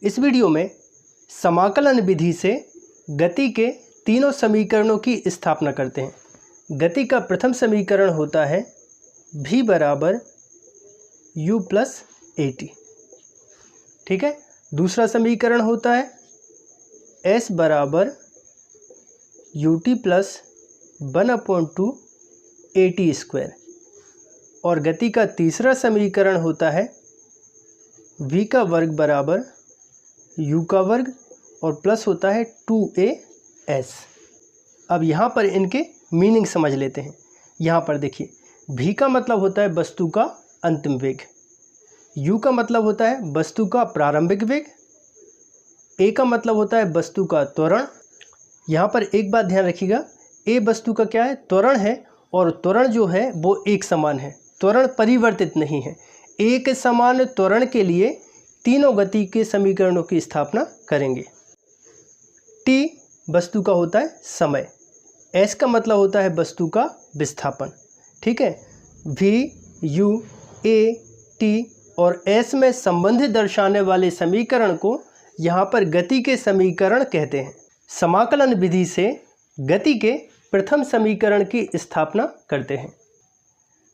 इस वीडियो में समाकलन विधि से गति के तीनों समीकरणों की स्थापना करते हैं। गति का प्रथम समीकरण होता है v बराबर u प्लस at, ठीक है। दूसरा समीकरण होता है s बराबर ut प्लस 1/2 at स्क्वायर। और गति का तीसरा समीकरण होता है v का वर्ग बराबर u का वर्ग और प्लस होता है 2as। अब यहाँ पर इनके मीनिंग समझ लेते हैं। यहाँ पर देखिए, v का मतलब होता है वस्तु का अंतिम वेग, u का मतलब होता है वस्तु का प्रारंभिक वेग, a का मतलब होता है वस्तु का त्वरण। यहाँ पर एक बात ध्यान रखिएगा, a वस्तु का क्या है, त्वरण है, और त्वरण जो है वो एक समान है, त्वरण परिवर्तित नहीं है। एक समान त्वरण के लिए तीनों गति के समीकरणों की स्थापना करेंगे। t वस्तु का होता है समय, s का मतलब होता है वस्तु का विस्थापन, ठीक है। v, u, a, t और s में संबंधित दर्शाने वाले समीकरण को यहाँ पर गति के समीकरण कहते हैं। समाकलन विधि से गति के प्रथम समीकरण की स्थापना करते हैं।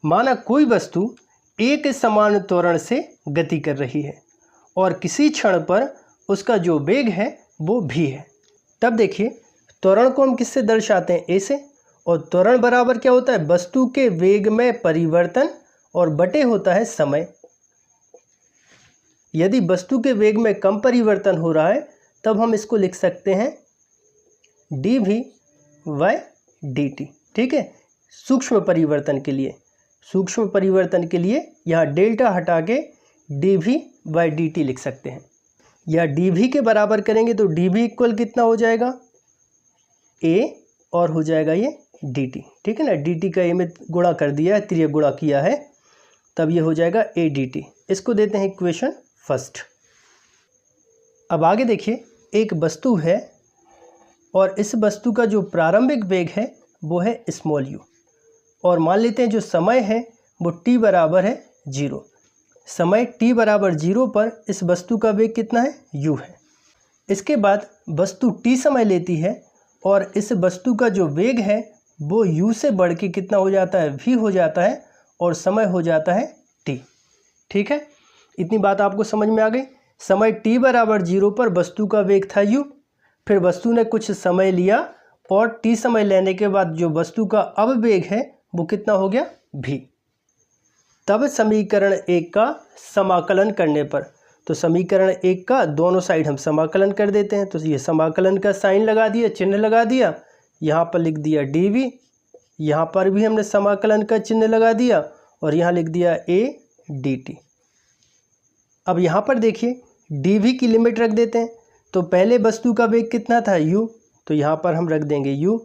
माना कोई वस्तु एक समान त्वरण से गति कर रही है और किसी क्षण पर उसका जो वेग है वो v है। तब देखिए, त्वरण को हम किससे दर्शाते हैं, a से, और त्वरण बराबर क्या होता है, वस्तु के वेग में परिवर्तन और बटे होता है समय। यदि वस्तु के वेग में कम परिवर्तन हो रहा है तब हम इसको लिख सकते हैं dv/dt, ठीक है। सूक्ष्म परिवर्तन के लिए यहाँ डेल्टा हटा के dv/dt लिख सकते हैं। या dv के बराबर करेंगे तो dv इक्वल कितना हो जाएगा, a और हो जाएगा ये dt, ठीक है ना। dt का a में गुणा कर दिया है, त्रिय गुणा किया है, तब ये हो जाएगा a dt। इसको देते हैं इक्वेशन फर्स्ट। अब आगे देखिए, एक वस्तु है और इस वस्तु का जो प्रारंभिक वेग है वो है स्मॉल u, और मान लेते हैं जो समय है वो t बराबर है 0। समय t बराबर 0 पर इस वस्तु का वेग कितना है, u है। इसके बाद वस्तु t समय लेती है और इस वस्तु का जो वेग है वो u से बढ़ के कितना हो जाता है, v हो जाता है, और समय हो जाता है t, ठीक है। इतनी बात आपको समझ में आ गई। समय t बराबर 0 पर वस्तु का वेग था u, फिर वस्तु ने कुछ समय लिया और t समय लेने के बाद जो वस्तु का अब वेग है वो कितना हो गया, v। तब समीकरण 1 का समाकलन करने पर, तो समीकरण 1 का दोनों साइड हम समाकलन कर देते हैं। तो ये समाकलन का साइन लगा दिया, चिन्ह लगा दिया, यहाँ पर लिख दिया dv, यहाँ पर भी हमने समाकलन का चिन्ह लगा दिया और यहाँ लिख दिया a dt। अब यहाँ पर देखिए, dv की लिमिट रख देते हैं। तो पहले वस्तु का वेग कितना था, u, तो यहाँ पर हम रख देंगे u।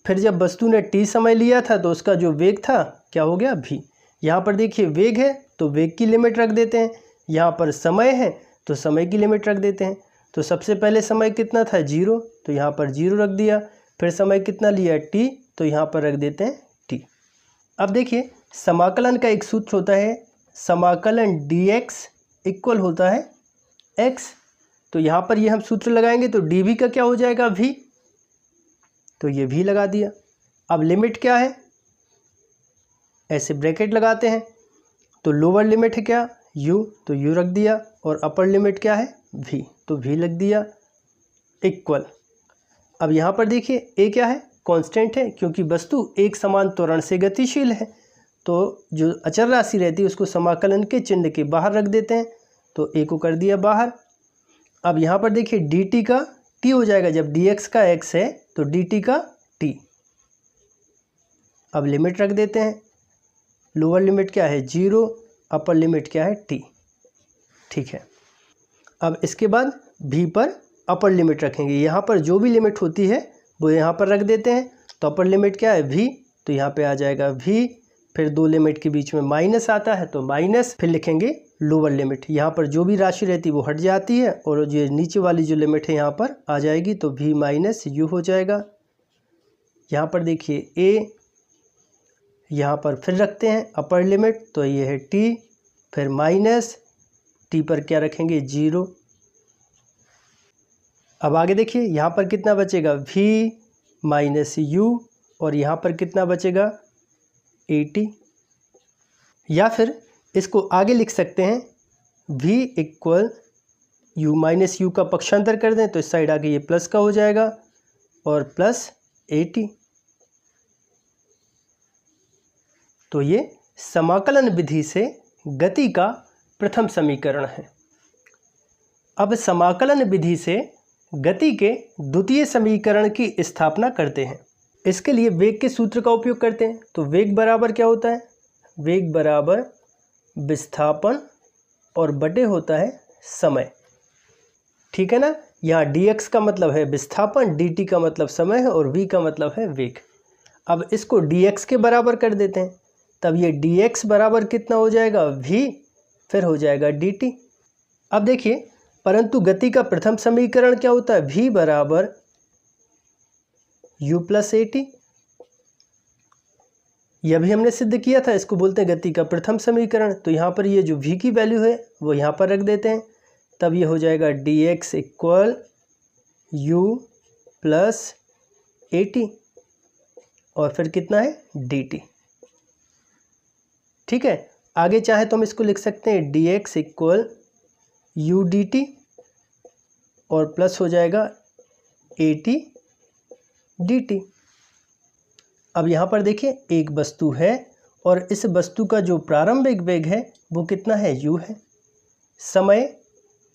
फिर जब वस्तु ने t समय लिया था तो उसका जो वेग था क्या हो गया, v। यहाँ पर देखिए वेग है तो वेग की लिमिट रख देते हैं, यहाँ पर समय है तो समय की लिमिट रख देते हैं। तो सबसे पहले समय कितना था, 0, तो यहाँ पर 0 रख दिया। फिर समय कितना लिया, t, तो यहाँ पर रख देते हैं t। अब देखिए, समाकलन का एक सूत्र होता है, समाकलन dx इक्वल होता है x। तो यहाँ पर ये हम सूत्र लगाएंगे तो dv का क्या हो जाएगा, v, तो ये v लगा दिया। अब लिमिट क्या है, ऐसे ब्रैकेट लगाते हैं, तो लोअर लिमिट है क्या, u, तो u रख दिया, और अपर लिमिट क्या है, v, तो v लग दिया, इक्वल। अब यहाँ पर देखिए a क्या है, कांस्टेंट है, क्योंकि वस्तु एक समान त्वरण से गतिशील है, तो जो अचर राशि रहती है उसको समाकलन के चिन्ह के बाहर रख देते हैं, तो a को कर दिया बाहर। अब यहाँ पर देखिए dt का t हो जाएगा, जब dx का x है तो dt का t। अब लिमिट रख देते हैं, लोअर लिमिट क्या है, 0, अपर लिमिट क्या है, t, ठीक है। अब इसके बाद v पर अपर लिमिट रखेंगे, यहाँ पर जो भी लिमिट होती है वो यहाँ पर रख देते हैं। तो अपर लिमिट क्या है, v, तो यहाँ पे आ जाएगा v। फिर दो लिमिट के बीच में माइनस आता है तो माइनस, फिर लिखेंगे लोअर लिमिट, यहाँ पर जो भी राशि रहती है वो हट जाती है और जो नीचे वाली जो लिमिट है यहाँ पर आ जाएगी, तो v माइनस u हो जाएगा। यहाँ पर देखिए a, यहाँ पर फिर रखते हैं अपर लिमिट, तो ये है t, फिर माइनस t पर क्या रखेंगे, 0, अब आगे देखिए यहाँ पर कितना बचेगा v माइनस यू, और यहाँ पर कितना बचेगा 80। या फिर इसको आगे लिख सकते हैं v equal u minus you का पक्षांतर कर दें तो इस साइड आगे ये प्लस का हो जाएगा और प्लस 80। तो ये समाकलन विधि से गति का प्रथम समीकरण है। अब समाकलन विधि से गति के द्वितीय समीकरण की स्थापना करते हैं। इसके लिए वेग के सूत्र का उपयोग करते हैं। तो वेग बराबर क्या होता है? वेग बराबर विस्थापन और बटे होता है समय। ठीक है ना। यहाँ dx का मतलब है विस्थापन, dt का मतलब समय है और v का मतलब है वेग। अब इसको dx के बराबर कर देते हैं, तब ये dx बराबर कितना हो जाएगा? v, फिर हो जाएगा dt। अब देखिए, परंतु गति का प्रथम समीकरण क्या होता है? v बराबर u प्लस 80। यह भी हमने सिद्ध किया था, इसको बोलते हैं गति का प्रथम समीकरण। तो यहाँ पर ये जो v की वैल्यू है वो यहाँ पर रख देते हैं, तब ये हो जाएगा dx इक्वल u प्लस 80 और फिर कितना है? dt। ठीक है। आगे चाहे तो हम इसको लिख सकते हैं dx इक्वल u dt और प्लस हो जाएगा 80 dt। अब यहाँ पर देखिए एक वस्तु है और इस वस्तु का जो प्रारंभिक वेग है वो कितना है? u है। समय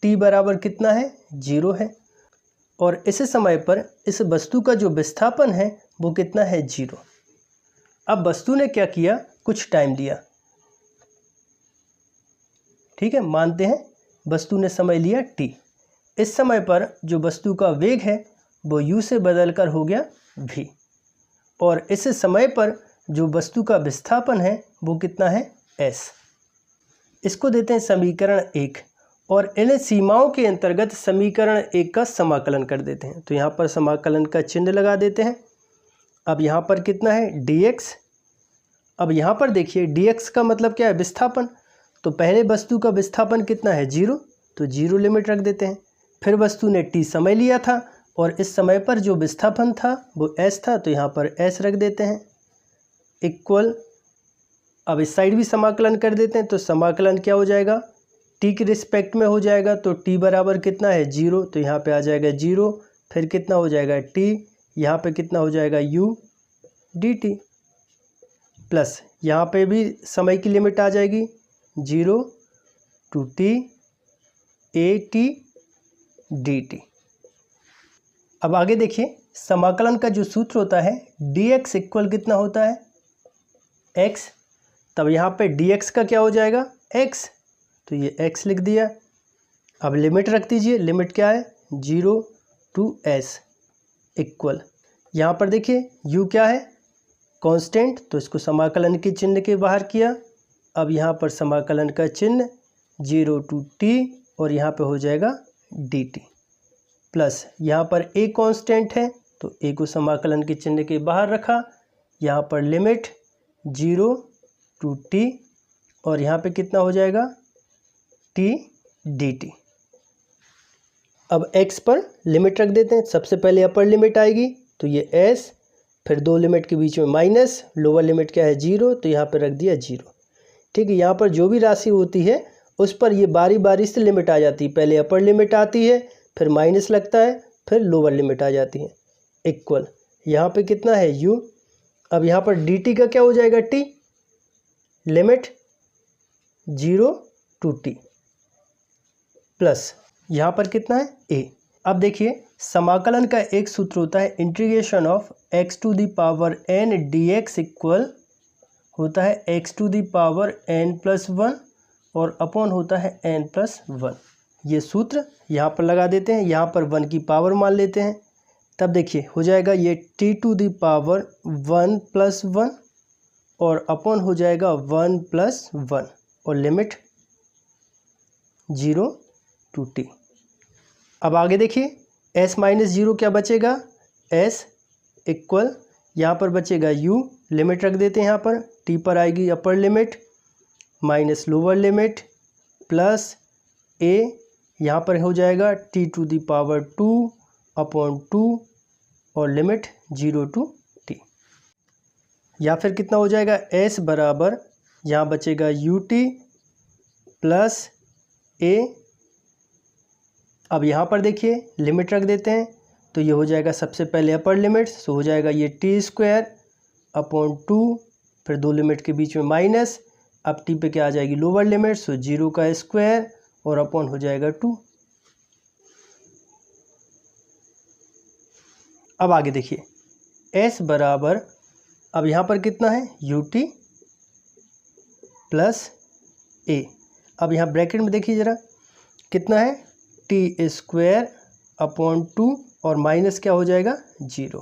t बराबर कितना है? 0 है। और इस समय पर इस वस्तु का जो विस्थापन है वो कितना है? 0। अब वस्तु ने क्या किया? कुछ टाइम लिया। ठीक है, मानते हैं वस्तु ने समय लिया t। इस समय पर जो वस्तु का वेग है वो u से बदलकर हो गया v, और इस समय पर जो वस्तु का विस्थापन है वो कितना है? s। इसको देते हैं समीकरण 1 और इन सीमाओं के अंतर्गत समीकरण 1 का समाकलन कर देते हैं। तो यहाँ पर समाकलन का चिन्ह लगा देते हैं। अब यहाँ पर कितना है? dx। अब यहाँ पर देखिए dx का मतलब क्या है? विस्थापन। तो पहले वस्तु का विस्थापन कितना है? 0, तो 0 लिमिट रख देते हैं। फिर वस्तु ने t समय लिया था और इस समय पर जो विस्थापन था वो s था, तो यहाँ पर s रख देते हैं इक्वल। अब इस साइड भी समाकलन कर देते हैं, तो समाकलन क्या हो जाएगा? t के रिस्पेक्ट में हो जाएगा। तो t बराबर कितना है? 0, तो यहाँ पे आ जाएगा 0। फिर कितना हो जाएगा? t, यहाँ पे कितना हो जाएगा? u dt प्लस यहाँ पे भी समय की लिमिट आ जाएगी 0 to t at dt। अब आगे देखिए समाकलन का जो सूत्र होता है dx इक्वल कितना होता है? x। तब यहाँ पे dx का क्या हो जाएगा? x, तो ये x लिख दिया। अब लिमिट रख दीजिए, लिमिट क्या है? 0 to s इक्वल, यहाँ पर देखिए u क्या है? कांस्टेंट, तो इसको समाकलन के चिन्ह के बाहर किया। अब यहाँ पर समाकलन का चिन्ह 0 to t और यहाँ पे हो जाएगा dt प्लस यहाँ पर a कांस्टेंट है तो a को समाकलन के चिन्ह के बाहर रखा। यहाँ पर लिमिट 0 to t और यहाँ पे कितना हो जाएगा? t dt। अब x पर लिमिट रख देते हैं। सबसे पहले अपर लिमिट आएगी तो ये s, फिर दो लिमिट के बीच में माइनस, लोअर लिमिट क्या है? 0, तो यहाँ पे रख दिया 0। ठीक है, यहाँ पर जो भी राशि होती है उस पर ये बारी बारी से लिमिट आ जाती है। पहले अपर लिमिट आती है, फिर माइनस लगता है, फिर लोअर लिमिट आ जाती है इक्वल। यहाँ पे कितना है? u। अब यहाँ पर dt का क्या हो जाएगा? t, limit 0 to t plus यहाँ पर कितना है? a। अब देखिए समाकलन का एक सूत्र होता है integration of x to the power n dx equal होता है x to the power n plus 1 और अपॉन होता है n plus 1। ये सूत्र यहाँ पर लगा देते हैं, यहाँ पर 1 की पावर मान लेते हैं। तब देखिए हो जाएगा ये t to the power 1 plus 1 और अपॉन हो जाएगा 1 plus 1 और लिमिट 0 to t। अब आगे देखिए s माइनस 0 क्या बचेगा? s इक्वल, यहाँ पर बचेगा u, लिमिट रख देते हैं। यहाँ पर t पर आएगी upper limit minus lower limit plus a, यहाँ पर हो जाएगा t to the power 2 upon 2 और लिमिट 0 to t। या फिर कितना हो जाएगा, s बराबर यहाँ बचेगा ut प्लस a। अब यहाँ पर देखिए लिमिट रख देते हैं, तो ये हो जाएगा सबसे पहले अपर लिमिट, सो हो जाएगा ये t² अपॉन 2, फिर दो लिमिट के बीच में माइनस, अब t पे क्या आ जाएगी लोअर लिमिट, सो 0 का स्क्वायर और अपॉन हो जाएगा 2। अब आगे देखिए s बराबर, अब यहाँ पर कितना है ut प्लस a। अब यहाँ ब्रैकेट में देखिए ज़रा कितना है, t² अपॉन 2 और माइनस क्या हो जाएगा 0।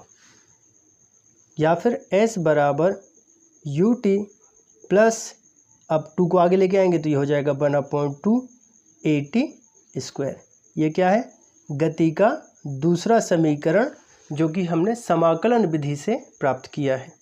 या फिर s बराबर ut प्लस, अब 2 को आगे लेके आएंगे तो ये हो जाएगा 1/2 at²। ये क्या है, गति का दूसरा समीकरण जो कि हमने समाकलन विधि से प्राप्त किया है।